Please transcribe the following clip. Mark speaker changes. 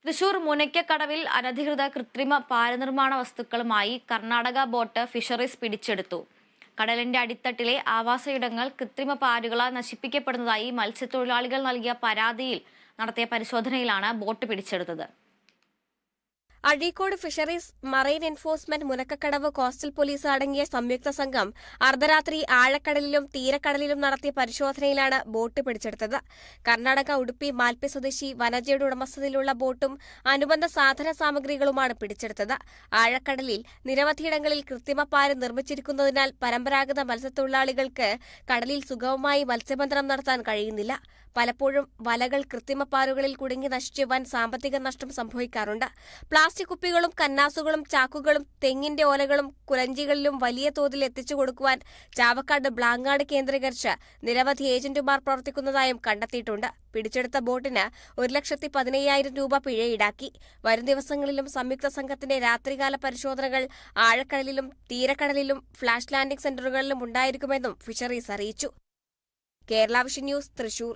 Speaker 1: തൃശൂർ മുനയ്ക്കക്കടവിൽ അനധികൃത കൃത്രിമ പാലനിർമ്മാണ വസ്തുക്കളുമായി Karnataka boat fisheries പിടിച്ചെടുത്തു. കടലിന്റെ അടിത്തട്ടിലെ ആവാസയിടങ്ങൾ കൃത്രിമ പാലുകളാൽ നശിപ്പിക്കപ്പെടുന്നതായി മത്സ്യത്തൊഴിലാളികൾ നൽകിയ പരാതിയിൽ നടത്തിയ പരിശോധനയിലാണ് ബോട്ട് പിടിച്ചെടുത്തത്.
Speaker 2: Azhikode fisheries, marine enforcement, Munakkakadavu coastal police അടങ്ങിയ സംയുക്ത സംഘം അർദ്ധരാത്രി ആഴക്കടലിലും തീരക്കടലിലും നടത്തിയ പരിശോധനയിലാണ് ബോട്ട് പിടിച്ചെടുത്തത്. കർണാടക ഉടുപ്പി മാൽപ്പെ സ്വദേശി വനജയുടെ ഉടമസ്ഥതയിലുള്ള ബോട്ടും അനുബന്ധ സാധന സാമഗ്രികളുമാണ് പിടിച്ചെടുത്തത്. ആഴക്കടലിൽ നിരവധിയിടങ്ങളിൽ കൃത്രിമ പാല് നിർമ്മിച്ചിരിക്കുന്നതിനാൽ പരമ്പരാഗത മത്സ്യത്തൊഴിലാളികൾക്ക് കടലിൽ സുഗമമായി മത്സ്യബന്ധനം നടത്താൻ കഴിയുന്നില്ല. പലപ്പോഴും വലകൾ കൃത്രിമ പാലുകളിൽ കുടുങ്ങി നശിച്ച് വൻ സാമ്പത്തിക നഷ്ടം സംഭവിക്കാറുണ്ട്. പ്ലാസ്റ്റിക് കുപ്പികളും കന്നാസുകളും ചാക്കുകളും തെങ്ങിന്റെ ഓലകളും കുലഞ്ചികളിലും വലിയ തോതിൽ എത്തിച്ചു കൊടുക്കുവാൻ ചാവക്കാട് ബ്ലാങ്ങാട് കേന്ദ്രീകരിച്ച് നിരവധി ഏജന്റുമാർ പ്രവർത്തിക്കുന്നതായും കണ്ടെത്തിയിട്ടുണ്ട്. പിടിച്ചെടുത്ത ബോട്ടിന് 1,15,000 രൂപ പിഴ ഈടാക്കി. വരും ദിവസങ്ങളിലും സംയുക്ത സംഘത്തിന്റെ രാത്രികാല പരിശോധനകൾ ആഴക്കടലിലും തീരക്കടലിലും ഫ്ലാഷ് ലാൻഡിംഗ് സെന്ററുകളിലും ഉണ്ടായിരിക്കുമെന്നും ഫിഷറീസ് അറിയിച്ചു. Kerala vision news, Thrissur.